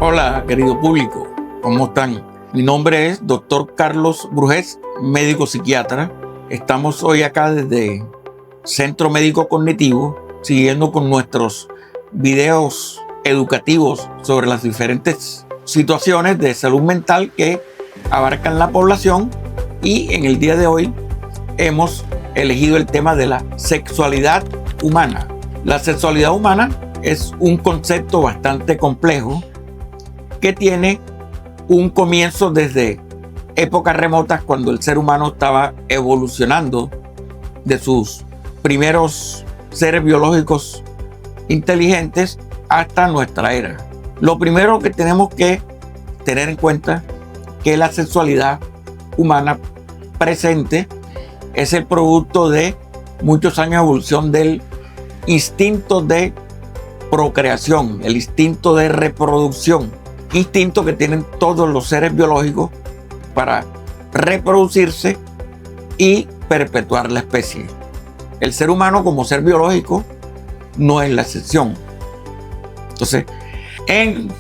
Hola, querido público, ¿cómo están? Mi nombre es Dr. Carlos Brujés, médico psiquiatra. Estamos hoy acá desde Centro Médico Cognitivo, siguiendo con nuestros videos educativos sobre las diferentes situaciones de salud mental que abarcan la población, y en el día de hoy hemos elegido el tema de la sexualidad humana. La sexualidad humana es un concepto bastante complejo que tiene un comienzo desde épocas remotas, cuando el ser humano estaba evolucionando de sus primeros seres biológicos inteligentes hasta nuestra era. Lo primero que tenemos que tener en cuenta es que la sexualidad humana presente es el producto de muchos años de evolución del instinto de procreación, el instinto de reproducción, instinto que tienen todos los seres biológicos para reproducirse y perpetuar la especie. El ser humano, como ser biológico, no es la excepción. Entonces, en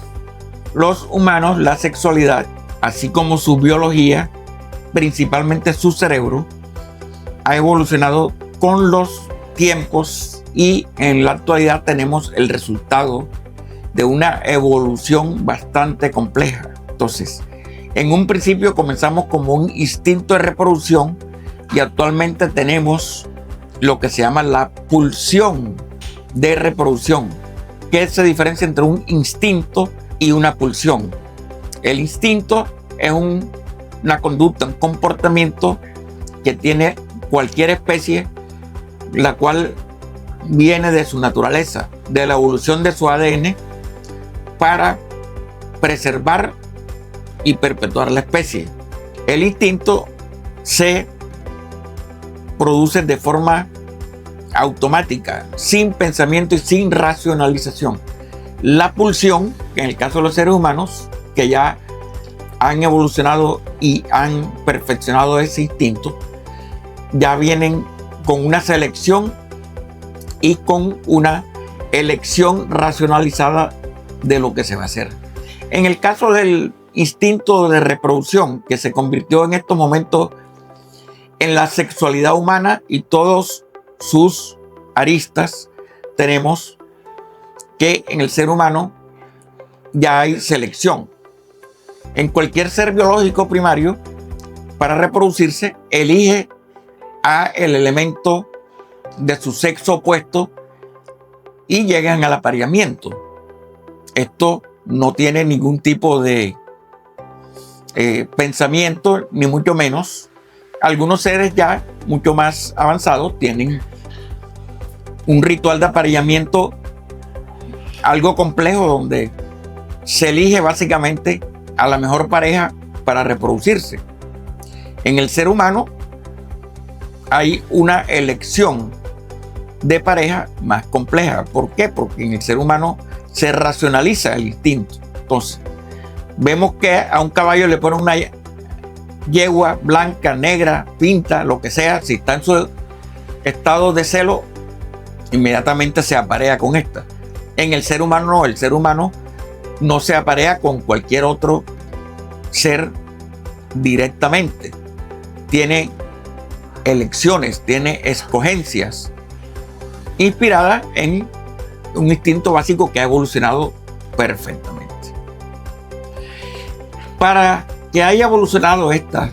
los humanos, la sexualidad, así como su biología, principalmente su cerebro, ha evolucionado con los tiempos, y en la actualidad tenemos el resultado de una evolución bastante compleja. Entonces, en un principio comenzamos como un instinto de reproducción, y actualmente tenemos lo que se llama la pulsión de reproducción. ¿Qué se diferencia entre un instinto y una pulsión? El instinto es una conducta, un comportamiento que tiene cualquier especie, la cual viene de su naturaleza, de la evolución de su ADN, para preservar y perpetuar la especie. El instinto se produce de forma automática, sin pensamiento y sin racionalización. La pulsión, en el caso de los seres humanos, que ya han evolucionado y han perfeccionado ese instinto, ya vienen con una selección y con una elección racionalizada de lo que se va a hacer. En el caso del instinto de reproducción, que se convirtió en estos momentos en la sexualidad humana y todos sus aristas, tenemos que en el ser humano ya hay selección. En cualquier ser biológico primario, para reproducirse, elige a el elemento de su sexo opuesto y llegan al apareamiento. Esto no tiene ningún tipo de pensamiento, ni mucho menos. Algunos seres ya mucho más avanzados tienen un ritual de apareamiento algo complejo, donde se elige básicamente a la mejor pareja para reproducirse. En el ser humano hay una elección de pareja más compleja. ¿Por qué? Porque en el ser humano se racionaliza el instinto. Entonces, vemos que a un caballo le ponen una yegua blanca, negra, pinta, lo que sea. Si está en su estado de celo, inmediatamente se aparea con esta. En el ser humano no, el ser humano no se aparea con cualquier otro ser directamente. Tiene elecciones, tiene escogencias, inspirada en un instinto básico que ha evolucionado perfectamente. Para que haya evolucionado esta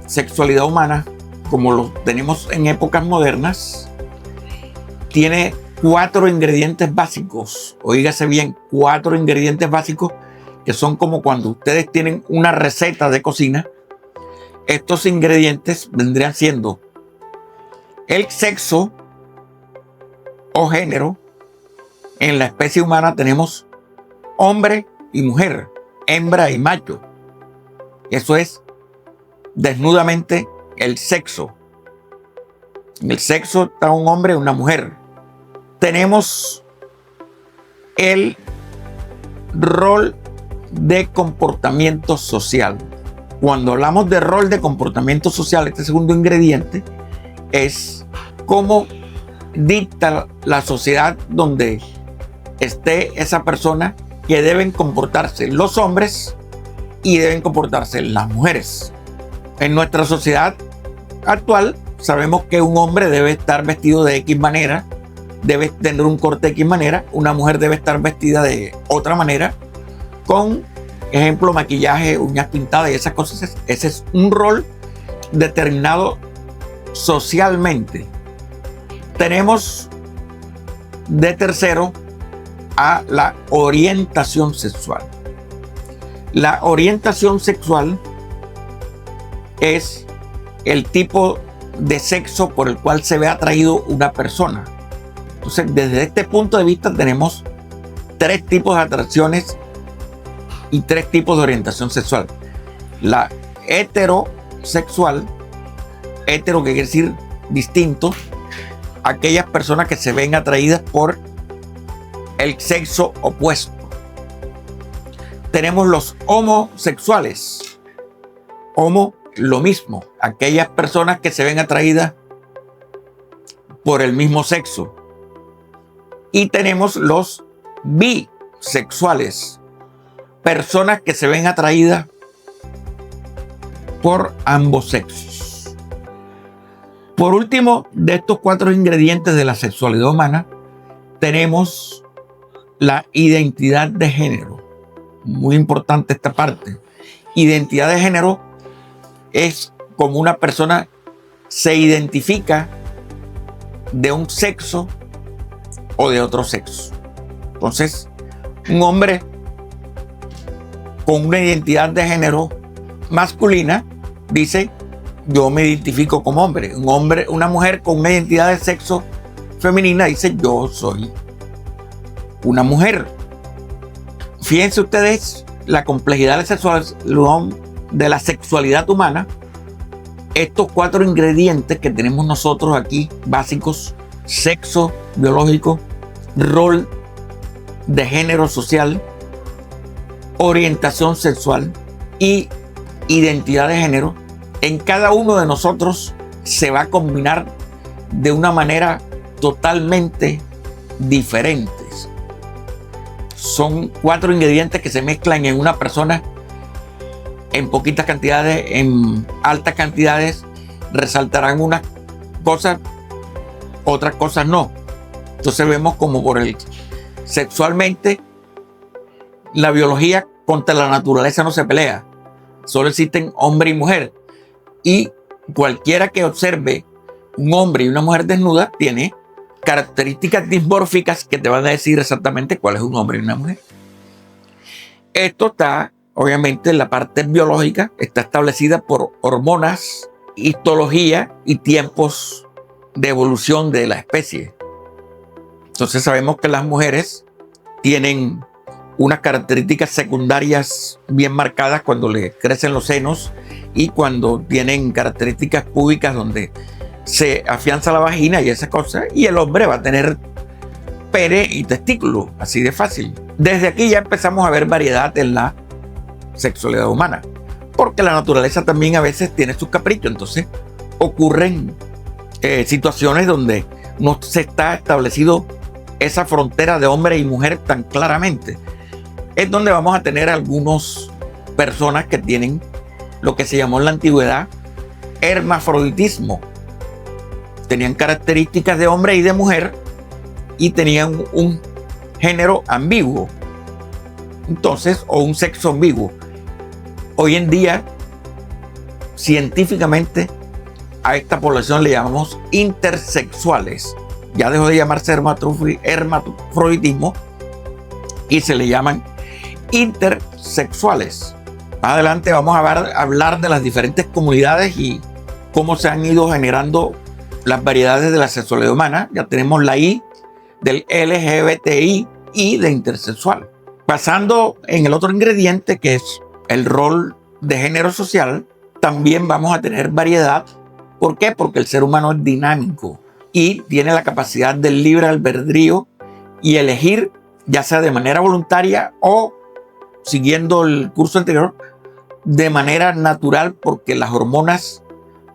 sexualidad humana, como lo tenemos en épocas modernas, tiene 4 ingredientes básicos. Oígase bien, 4 ingredientes básicos, que son como cuando ustedes tienen una receta de cocina. Estos ingredientes vendrían siendo el sexo o género. En la especie humana tenemos hombre y mujer, hembra y macho. Eso es desnudamente el sexo. En el sexo está un hombre y una mujer. Tenemos el rol de comportamiento social. Cuando hablamos de rol de comportamiento social, este segundo ingrediente es cómo dicta la sociedad donde esté esa persona que deben comportarse los hombres y deben comportarse las mujeres. En nuestra sociedad actual sabemos que un hombre debe estar vestido de X manera, debe tener un corte de X manera, una mujer debe estar vestida de otra manera, con ejemplo maquillaje, uñas pintadas y esas cosas. Ese es un rol determinado socialmente. Tenemos de tercero a la orientación sexual. La orientación sexual es el tipo de sexo por el cual se ve atraído una persona. Entonces, desde este punto de vista tenemos tres tipos de atracciones y tres tipos de orientación sexual. La heterosexual, hetero que quiere decir distinto, aquellas personas que se ven atraídas por el sexo opuesto. Tenemos los homosexuales. Homo, lo mismo, aquellas personas que se ven atraídas por el mismo sexo. Y tenemos los bisexuales, personas que se ven atraídas por ambos sexos. Por último, de estos cuatro ingredientes de la sexualidad humana, tenemos la identidad de género. Muy importante esta parte. Identidad de género es como una persona se identifica de un sexo o de otro sexo. Entonces, un hombre con una identidad de género masculina dice: yo me identifico como hombre. Una mujer con una identidad de sexo femenina dice: yo soy una mujer. Fíjense ustedes la complejidad de la sexualidad humana. Estos cuatro ingredientes que tenemos nosotros aquí, básicos: sexo biológico, rol de género social, orientación sexual y identidad de género. En cada uno de nosotros se va a combinar de una manera totalmente diferente. Son cuatro ingredientes que se mezclan en una persona en poquitas cantidades, en altas cantidades. Resaltarán unas cosas, otras cosas no. Entonces vemos como sexualmente la biología contra la naturaleza no se pelea. Solo existen hombre y mujer. Y cualquiera que observe un hombre y una mujer desnuda tiene características dismórficas que te van a decir exactamente cuál es un hombre y una mujer. Esto está, obviamente, en la parte biológica, está establecida por hormonas, histología y tiempos de evolución de la especie. Entonces sabemos que las mujeres tienen unas características secundarias bien marcadas cuando les crecen los senos y cuando tienen características púbicas donde se afianza la vagina y esas cosas, y el hombre va a tener pene y testículo, así de fácil. Desde aquí ya empezamos a ver variedad en la sexualidad humana, porque la naturaleza también a veces tiene sus caprichos. Entonces ocurren situaciones donde no se está establecido esa frontera de hombre y mujer tan claramente. Es donde vamos a tener algunas personas que tienen lo que se llamó en la antigüedad hermafroditismo. Tenían características de hombre y de mujer y tenían un género ambiguo. Entonces, o un sexo ambiguo. Hoy en día, científicamente, a esta población le llamamos intersexuales. Ya dejó de llamarse hermafroditismo y se le llaman intersexuales. Más adelante vamos a hablar de las diferentes comunidades y cómo se han ido generando las variedades de la sexualidad humana. Ya tenemos la I del LGBTI y de intersexual. Pasando en el otro ingrediente, que es el rol de género social, también vamos a tener variedad. ¿Por qué? Porque el ser humano es dinámico y tiene la capacidad del libre albedrío y elegir, ya sea de manera voluntaria o siguiendo el curso anterior, de manera natural, porque las hormonas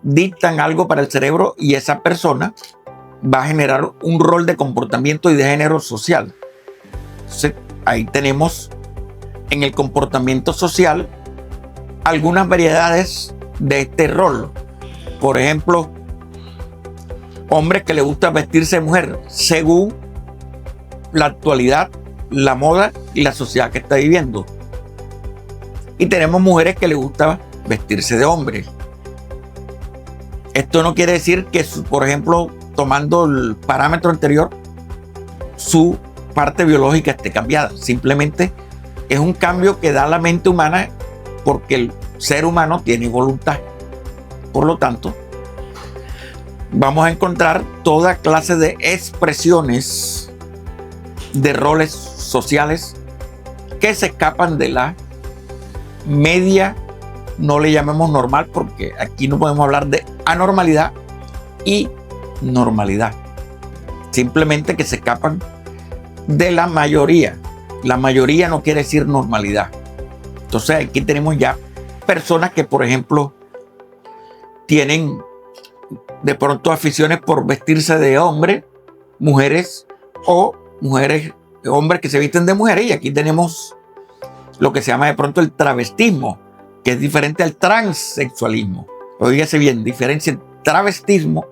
dictan algo para el cerebro y esa persona va a generar un rol de comportamiento y de género social. Entonces, ahí tenemos en el comportamiento social algunas variedades de este rol. Por ejemplo, hombres que les gusta vestirse de mujer según la actualidad, la moda y la sociedad que está viviendo. Y tenemos mujeres que les gusta vestirse de hombre. Esto no quiere decir que, por ejemplo, tomando el parámetro anterior, su parte biológica esté cambiada. Simplemente es un cambio que da la mente humana porque el ser humano tiene voluntad. Por lo tanto, vamos a encontrar toda clase de expresiones de roles sociales que se escapan de la media, no le llamemos normal porque aquí no podemos hablar de anormalidad y normalidad. Simplemente que se escapan de la mayoría. La mayoría no quiere decir normalidad. Entonces aquí tenemos ya personas que, por ejemplo, tienen de pronto aficiones por vestirse de hombre, mujeres o hombres que se visten de mujeres. Y aquí tenemos lo que se llama de pronto el travestismo, que es diferente al transexualismo. Oígase bien, diferencia el travestismo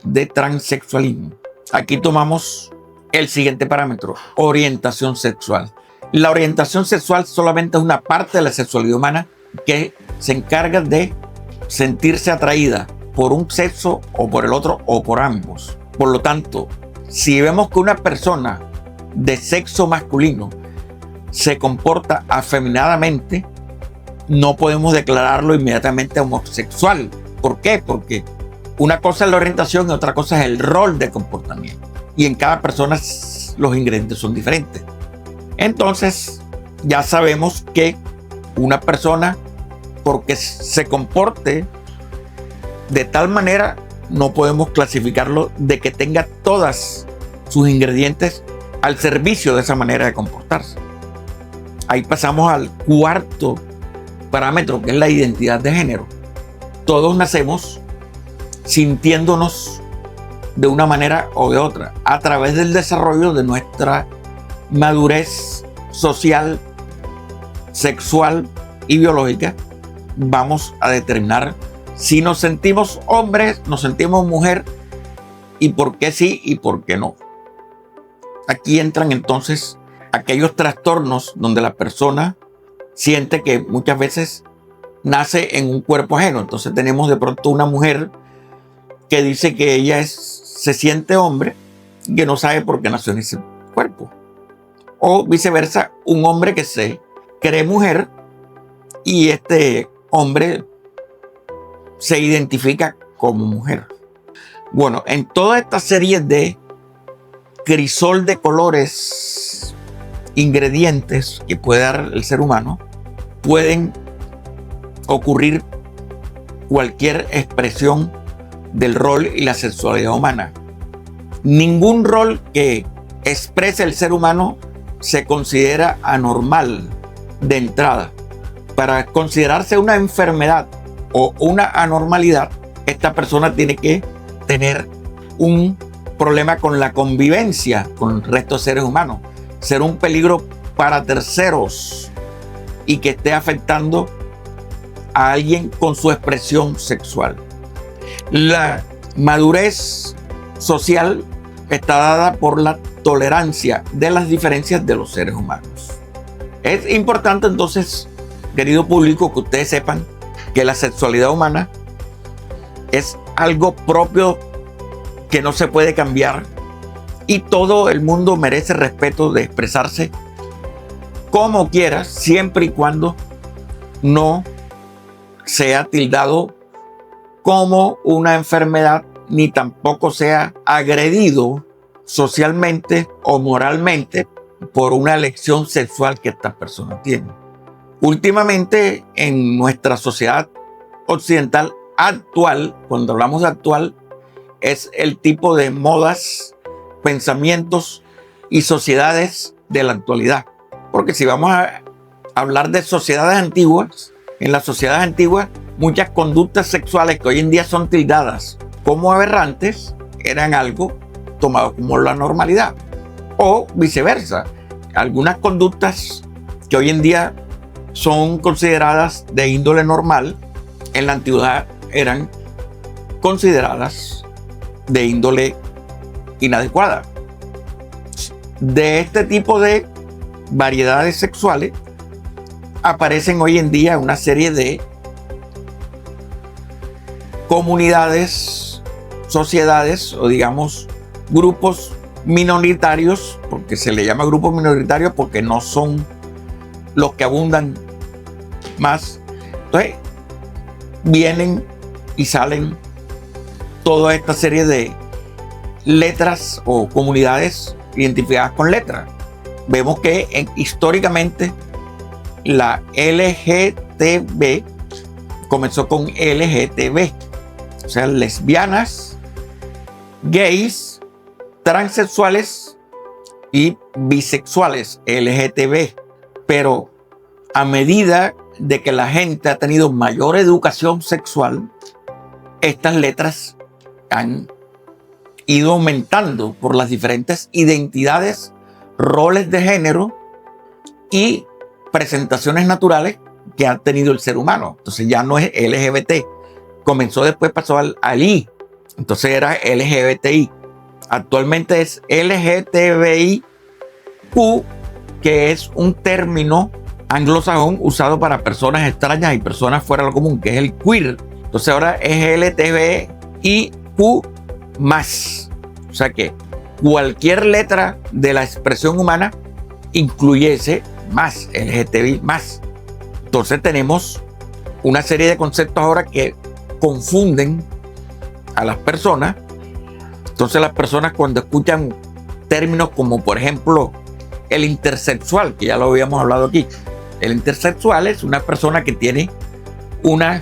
de transexualismo. Aquí tomamos el siguiente parámetro: orientación sexual. La orientación sexual solamente es una parte de la sexualidad humana que se encarga de sentirse atraída por un sexo o por el otro o por ambos. Por lo tanto, si vemos que una persona de sexo masculino se comporta afeminadamente, no podemos declararlo inmediatamente homosexual. ¿Por qué? Porque una cosa es la orientación y otra cosa es el rol de comportamiento. Y en cada persona los ingredientes son diferentes. Entonces, ya sabemos que una persona, porque se comporte de tal manera, no podemos clasificarlo de que tenga todas sus ingredientes al servicio de esa manera de comportarse. Ahí pasamos al cuarto parámetro, que es la identidad de género. Todos nacemos sintiéndonos de una manera o de otra. A través del desarrollo de nuestra madurez social, sexual y biológica, vamos a determinar si nos sentimos hombres, nos sentimos mujer, y por qué sí y por qué no. Aquí entran entonces aquellos trastornos donde la persona siente que muchas veces nace en un cuerpo ajeno. Entonces tenemos de pronto una mujer que dice que ella se siente hombre y que no sabe por qué nació en ese cuerpo. O viceversa, un hombre que se cree mujer y este hombre se identifica como mujer. Bueno, en toda esta serie de crisol de colores, ingredientes que puede dar el ser humano, pueden ocurrir cualquier expresión del rol y la sexualidad humana. Ningún rol que exprese el ser humano se considera anormal de entrada. Para considerarse una enfermedad o una anormalidad, esta persona tiene que tener un problema con la convivencia con el resto de seres humanos, ser un peligro para terceros y que esté afectando a alguien con su expresión sexual. La madurez social está dada por la tolerancia de las diferencias de los seres humanos. Es importante entonces, querido público, que ustedes sepan que la sexualidad humana es algo propio que no se puede cambiar y todo el mundo merece respeto de expresarse como quiera, siempre y cuando no sea tildado como una enfermedad ni tampoco sea agredido socialmente o moralmente por una elección sexual que esta persona tiene. Últimamente, en nuestra sociedad occidental actual, cuando hablamos de actual, es el tipo de modas, pensamientos y sociedades de la actualidad. Porque si vamos a hablar de sociedades antiguas, en las sociedades antiguas, muchas conductas sexuales que hoy en día son tildadas como aberrantes eran algo tomado como la normalidad. O viceversa, algunas conductas que hoy en día son consideradas de índole normal, en la antigüedad eran consideradas de índole inadecuada. De este tipo de variedades sexuales aparecen hoy en día una serie de comunidades, sociedades o digamos grupos minoritarios, porque se le llama grupos minoritarios porque no son los que abundan más. Entonces vienen y salen toda esta serie de letras o comunidades identificadas con letras. Vemos que históricamente la LGTB comenzó con LGTB, o sea, lesbianas, gays, transexuales y bisexuales, LGTB. Pero a medida de que la gente ha tenido mayor educación sexual, estas letras han ido aumentando por las diferentes identidades, roles de género y presentaciones naturales que ha tenido el ser humano. Entonces ya no es LGBT. Comenzó después, pasó al I. Entonces era LGBTI. Actualmente es LGTBIQ, que es un término anglosajón usado para personas extrañas y personas fuera de lo común, que es el queer. Entonces ahora es LGBTIQ+. O sea que cualquier letra de la expresión humana incluye ese más, LGTBI+. Entonces tenemos una serie de conceptos ahora que confunden a las personas. Entonces las personas cuando escuchan términos como por ejemplo el intersexual, que ya lo habíamos hablado aquí. El intersexual es una persona que tiene una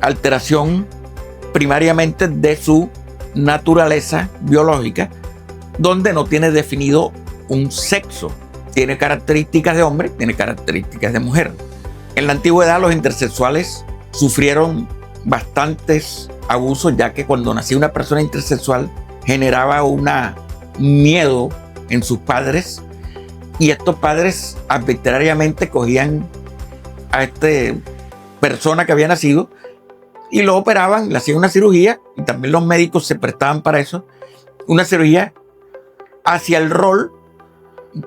alteración primariamente de su naturaleza biológica, donde no tiene definido un sexo. Tiene características de hombre, tiene características de mujer. En la antigüedad los intersexuales sufrieron bastantes abusos, ya que cuando nacía una persona intersexual generaba un miedo en sus padres, y estos padres arbitrariamente cogían a esta persona que había nacido y lo operaban, le hacían una cirugía, y también los médicos se prestaban para eso, una cirugía hacia el rol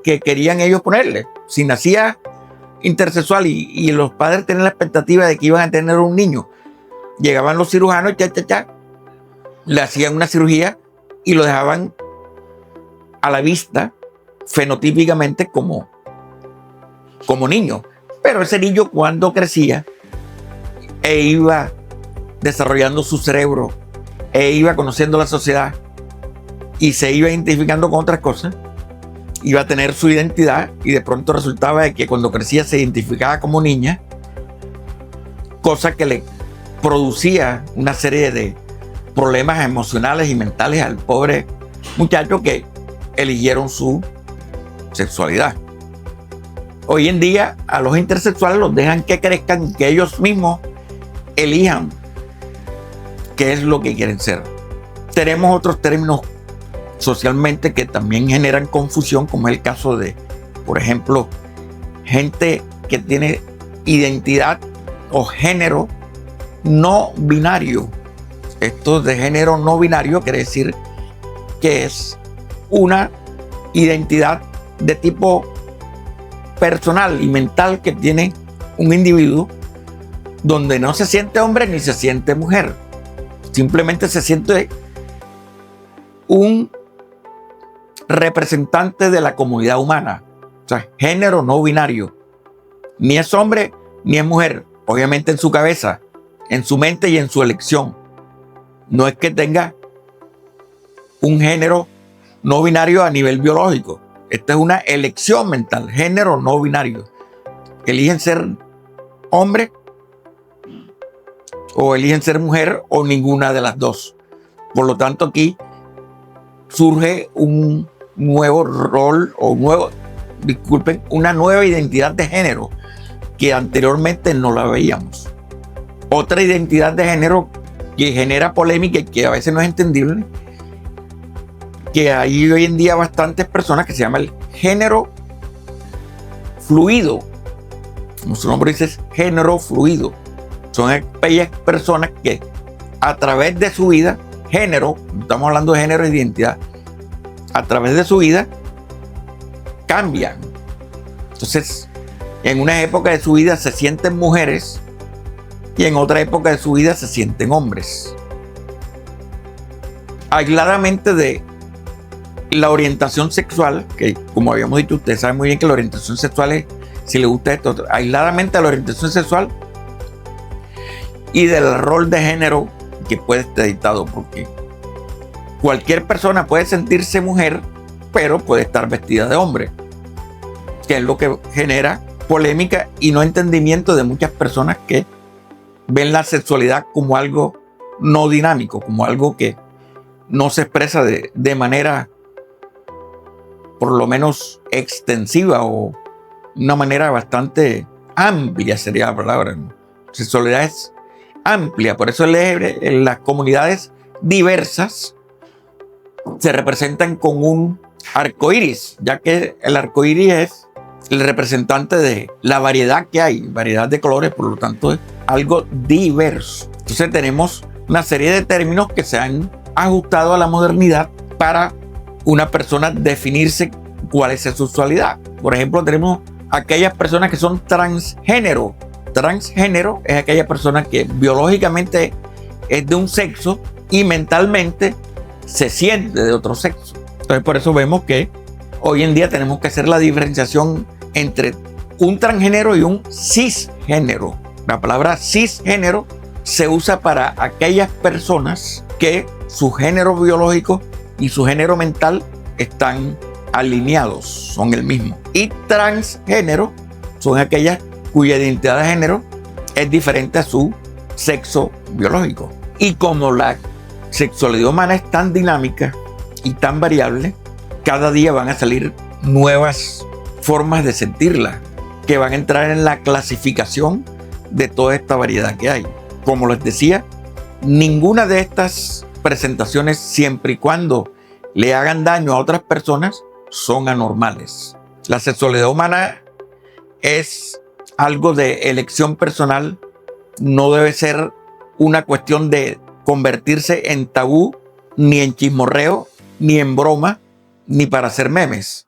que querían ellos ponerle. Si nacía intersexual y los padres tenían la expectativa de que iban a tener un niño, llegaban los cirujanos, le hacían una cirugía y lo dejaban a la vista fenotípicamente como niño. Pero ese niño, cuando crecía e iba desarrollando su cerebro e iba conociendo la sociedad y se iba identificando con otras cosas, iba a tener su identidad, y de pronto resultaba de que cuando crecía se identificaba como niña, cosa que le producía una serie de problemas emocionales y mentales al pobre muchacho que eligieron su sexualidad. Hoy en día a los intersexuales los dejan que crezcan, que ellos mismos elijan qué es lo que quieren ser. Tenemos otros términos socialmente que también generan confusión, como es el caso de, por ejemplo, gente que tiene identidad o género no binario. Esto de género no binario quiere decir que es una identidad de tipo personal y mental que tiene un individuo, donde no se siente hombre ni se siente mujer, simplemente se siente un representante de la comunidad humana. O sea, género no binario, ni es hombre ni es mujer, obviamente en su cabeza, en su mente y en su elección. No es que tenga un género no binario a nivel biológico. Esta es una elección mental, género no binario. Eligen ser hombre o eligen ser mujer o ninguna de las dos. Por lo tanto, aquí surge un nuevo rol una nueva identidad de género que anteriormente no la veíamos. Otra identidad de género que genera polémica y que a veces no es entendible, que hay hoy en día bastantes personas, que se llama el género fluido. Como su nombre dice, es género fluido. Son aquellas personas que a través de su vida, género, estamos hablando de género e identidad, a través de su vida cambian. Entonces, en una época de su vida se sienten mujeres y en otra época de su vida se sienten hombres. Aisladamente de la orientación sexual, que como habíamos dicho, ustedes saben muy bien que la orientación sexual es, si le gusta esto, aisladamente de la orientación sexual y del rol de género que puede estar dictado, porque cualquier persona puede sentirse mujer, pero puede estar vestida de hombre, que es lo que genera polémica y no entendimiento de muchas personas que ven la sexualidad como algo no dinámico, como algo que no se expresa de manera por lo menos extensiva o una manera bastante amplia sería la palabra, ¿no? Sexualidad es amplia, por eso en las comunidades diversas se representan con un arco iris, ya que el arco iris es el representante de la variedad que hay, variedad de colores, por lo tanto es algo diverso. Entonces tenemos una serie de términos que se han ajustado a la modernidad para una persona definirse cuál es su sexualidad. Por ejemplo, tenemos aquellas personas que son transgénero. Transgénero es aquella persona que biológicamente es de un sexo y mentalmente se siente de otro sexo. Entonces por eso vemos que hoy en día tenemos que hacer la diferenciación entre un transgénero y un cisgénero. La palabra cisgénero se usa para aquellas personas que su género biológico y su género mental están alineados, son el mismo. Y transgénero son aquellas cuya identidad de género es diferente a su sexo biológico. Y como la sexualidad humana es tan dinámica y tan variable, cada día van a salir nuevas formas de sentirla que van a entrar en la clasificación de toda esta variedad que hay. Como les decía, ninguna de estas presentaciones, siempre y cuando le hagan daño a otras personas, son anormales. La sexualidad humana es algo de elección personal, no debe ser una cuestión de convertirse en tabú, ni en chismorreo, ni en broma, ni para hacer memes.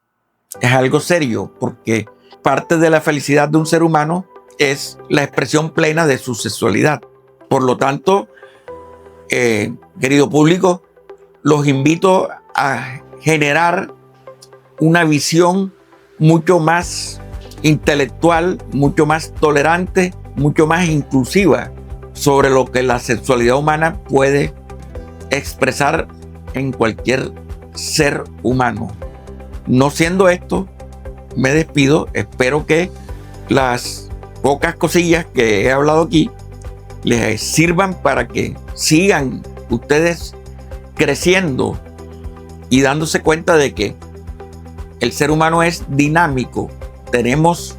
Es algo serio, porque parte de la felicidad de un ser humano es la expresión plena de su sexualidad. Por lo tanto, querido público, los invito a generar una visión mucho más intelectual, mucho más tolerante, mucho más inclusiva sobre lo que la sexualidad humana puede expresar en cualquier ser humano. No siendo esto, me despido. Espero que las pocas cosillas que he hablado aquí les sirvan para que sigan ustedes creciendo y dándose cuenta de que el ser humano es dinámico. Tenemos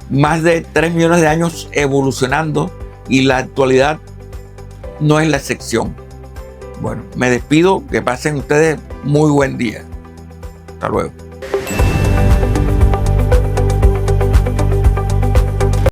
más de 3 millones de años evolucionando y la actualidad no es la excepción. Bueno, me despido. Que pasen ustedes muy buen día. Hasta luego.